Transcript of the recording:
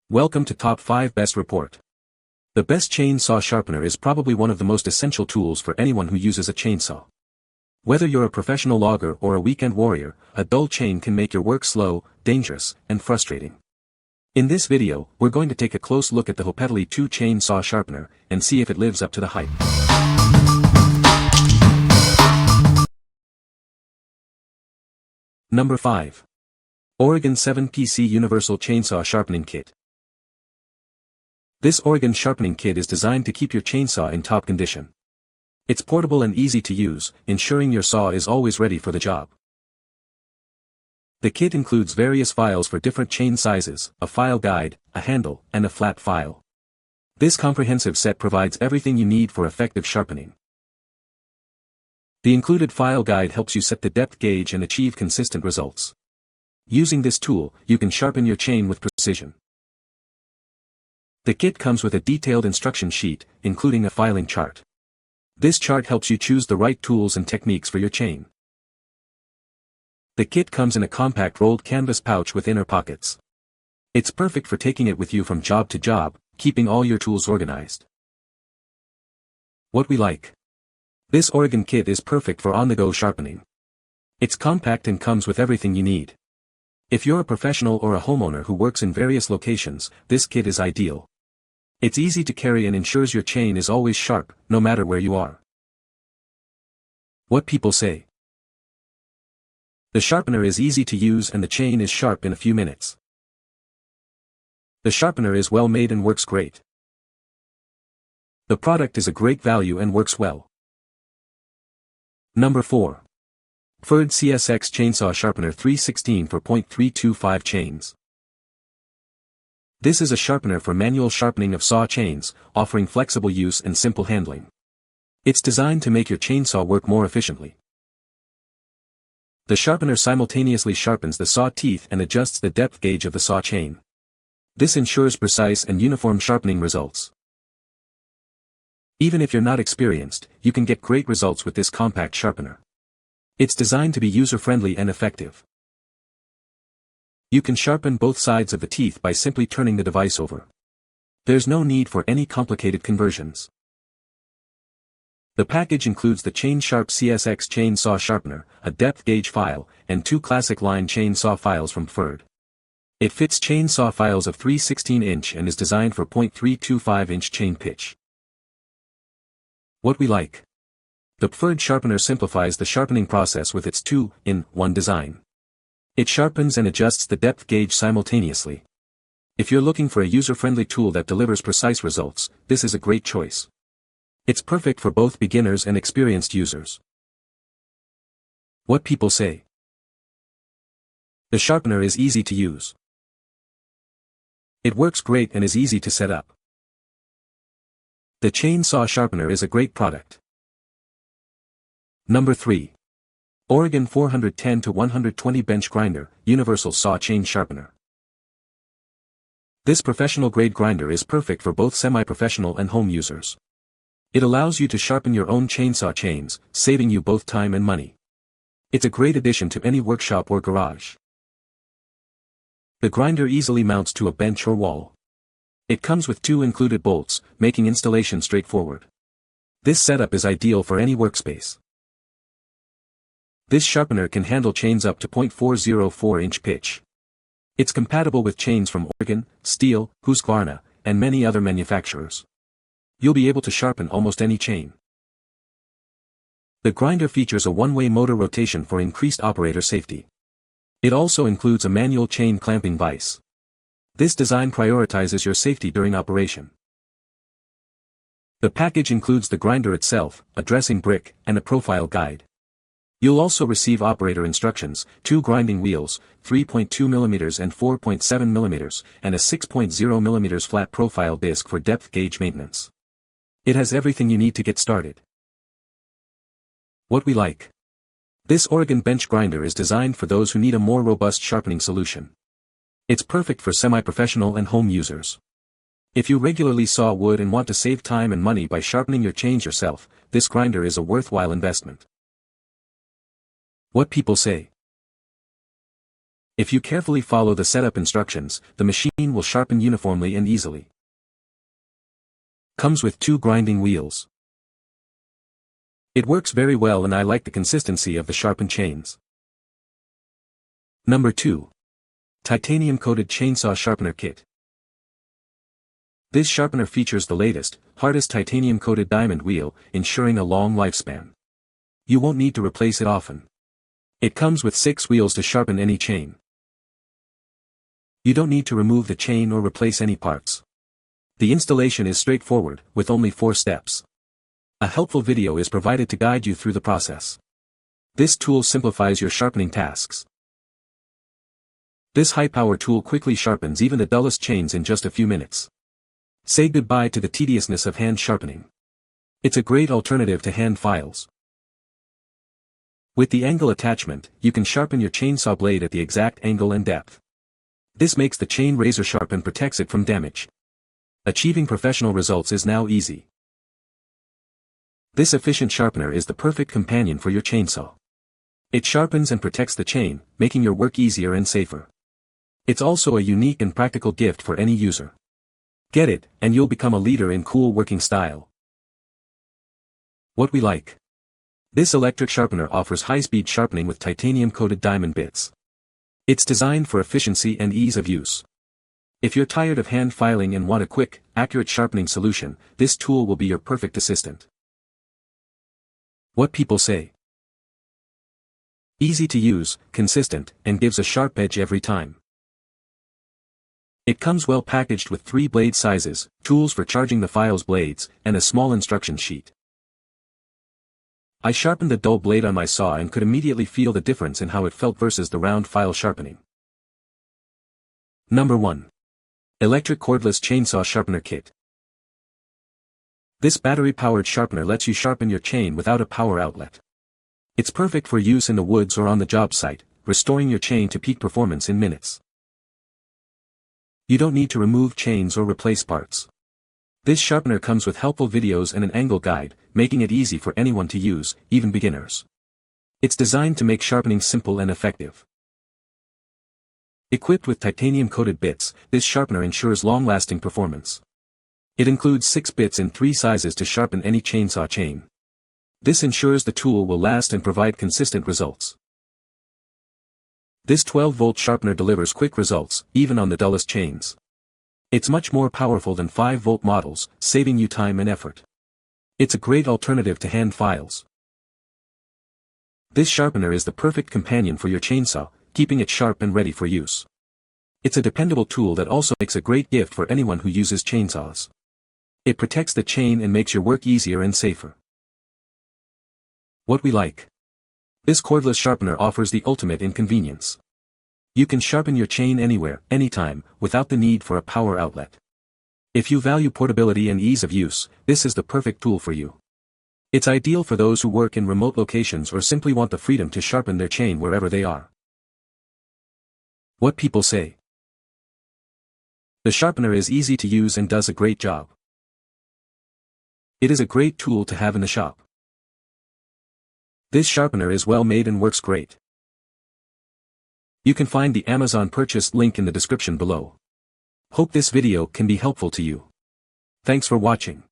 Welcome to Top 5 Best Report. The best chain saw sharpener is probably one of the most essential tools for anyone who uses a chainsaw. Whether you're a professional logger or a weekend warrior, a dull chain can make your work slow, dangerous, and frustrating. In this video, we're going to take a close look at the Hopetaly2 Chain Saw Sharpener and see if it lives up to the hype. Number 5. Oregon 7PC Universal Chainsaw Sharpening Kit. This Oregon sharpening kit is designed to keep your chainsaw in top condition. It's portable and easy to use, ensuring your saw is always ready for the job. The kit includes various files for different chain sizes, a file guide, a handle, and a flat file. This comprehensive set provides everything you need for effective sharpening. The included file guide helps you set the depth gauge and achieve consistent results. Using this tool, you can sharpen your chain with precision. The kit comes with a detailed instruction sheet, including a filing chart. This chart helps you choose the right tools and techniques for your chain. The kit comes in a compact rolled canvas pouch with inner pockets. It's perfect for taking it with you from job to job, keeping all your tools organized. What we like. This Oregon kit is perfect for on-the-go sharpening. It's compact and comes with everything you need. If you're a professional or a homeowner who works in various locations, this kit is ideal. It's easy to carry and ensures your chain is always sharp, no matter where you are. What people say. The sharpener is easy to use and the chain is sharp in a few minutes. The sharpener is well made and works great. The product is a great value and works well. Number 4. PFERD CSX Chainsaw Sharpener 316 for .325 chains. This is a sharpener for manual sharpening of saw chains, offering flexible use and simple handling. It's designed to make your chainsaw work more efficiently. The sharpener simultaneously sharpens the saw teeth and adjusts the depth gauge of the saw chain. This ensures precise and uniform sharpening results. Even if you're not experienced, you can get great results with this compact sharpener. It's designed to be user-friendly and effective. You can sharpen both sides of the teeth by simply turning the device over. There's no need for any complicated conversions. The package includes the Chain Sharp CSX Chain Saw Sharpener, a depth gauge file, and 2 classic line chain saw files from PFERD. It fits chain saw files of 3/16" and is designed for .325" chain pitch. What we like. The PFERD sharpener simplifies the sharpening process with its 2-in-1 design. It sharpens and adjusts the depth gauge simultaneously. If you're looking for a user-friendly tool that delivers precise results, this is a great choice. It's perfect for both beginners and experienced users. What people say. The sharpener is easy to use. It works great and is easy to set up. The chain saw sharpener is a great product. Number 3. Oregon 410-120 Bench Grinder, Universal Saw Chain Sharpener. This professional-grade grinder is perfect for both semi-professional and home users. It allows you to sharpen your own chainsaw chains, saving you both time and money. It's a great addition to any workshop or garage. The grinder easily mounts to a bench or wall. It comes with 2 included bolts, making installation straightforward. This setup is ideal for any workspace. This sharpener can handle chains up to .404" pitch. It's compatible with chains from Oregon, Steel, Husqvarna, and many other manufacturers. You'll be able to sharpen almost any chain. The grinder features a one-way motor rotation for increased operator safety. It also includes a manual chain clamping vise. This design prioritizes your safety during operation. The package includes the grinder itself, a dressing brick, and a profile guide. You'll also receive operator instructions, 2 grinding wheels, 3.2mm and 4.7mm, and a 6.0mm flat profile disc for depth gauge maintenance. It has everything you need to get started. What we like. This Oregon bench grinder is designed for those who need a more robust sharpening solution. It's perfect for semi-professional and home users. If you regularly saw wood and want to save time and money by sharpening your chains yourself, this grinder is a worthwhile investment. What people say. If you carefully follow the setup instructions, the machine will sharpen uniformly and easily. Comes with 2 grinding wheels. It works very well and I like the consistency of the sharpened chains. Number 2. Titanium-coated chainsaw sharpener kit. This sharpener features the latest, hardest titanium-coated diamond wheel, ensuring a long lifespan. You won't need to replace it often. It comes with 6 wheels to sharpen any chain. You don't need to remove the chain or replace any parts. The installation is straightforward, with only 4 steps. A helpful video is provided to guide you through the process. This tool simplifies your sharpening tasks. This high-power tool quickly sharpens even the dullest chains in just a few minutes. Say goodbye to the tediousness of hand sharpening. It's a great alternative to hand files. With the angle attachment, you can sharpen your chainsaw blade at the exact angle and depth. This makes the chain razor sharp and protects it from damage. Achieving professional results is now easy. This efficient sharpener is the perfect companion for your chainsaw. It sharpens and protects the chain, making your work easier and safer. It's also a unique and practical gift for any user. Get it, and you'll become a leader in cool working style. What we like. This electric sharpener offers high-speed sharpening with titanium-coated diamond bits. It's designed for efficiency and ease of use. If you're tired of hand filing and want a quick, accurate sharpening solution, this tool will be your perfect assistant. What people say. Easy to use, consistent, and gives a sharp edge every time. It comes well packaged with 3 blade sizes, tools for charging the file's blades, and a small instruction sheet. I sharpened the dull blade on my saw and could immediately feel the difference in how it felt versus the round file sharpening. Number 1. Electric Cordless Chainsaw Sharpener Kit. This battery-powered sharpener lets you sharpen your chain without a power outlet. It's perfect for use in the woods or on the job site, restoring your chain to peak performance in minutes. You don't need to remove chains or replace parts. This sharpener comes with helpful videos and an angle guide, making it easy for anyone to use, even beginners. It's designed to make sharpening simple and effective. Equipped with titanium-coated bits, this sharpener ensures long-lasting performance. It includes 6 bits in 3 sizes to sharpen any chainsaw chain. This ensures the tool will last and provide consistent results. This 12-volt sharpener delivers quick results, even on the dullest chains. It's much more powerful than 5-volt models, saving you time and effort. It's a great alternative to hand files. This sharpener is the perfect companion for your chainsaw, keeping it sharp and ready for use. It's a dependable tool that also makes a great gift for anyone who uses chainsaws. It protects the chain and makes your work easier and safer. What we like. This cordless sharpener offers the ultimate in convenience. You can sharpen your chain anywhere, anytime, without the need for a power outlet. If you value portability and ease of use, this is the perfect tool for you. It's ideal for those who work in remote locations or simply want the freedom to sharpen their chain wherever they are. What people say. The sharpener is easy to use and does a great job. It is a great tool to have in the shop. This sharpener is well made and works great. You can find the Amazon purchase link in the description below. Hope this video can be helpful to you. Thanks for watching.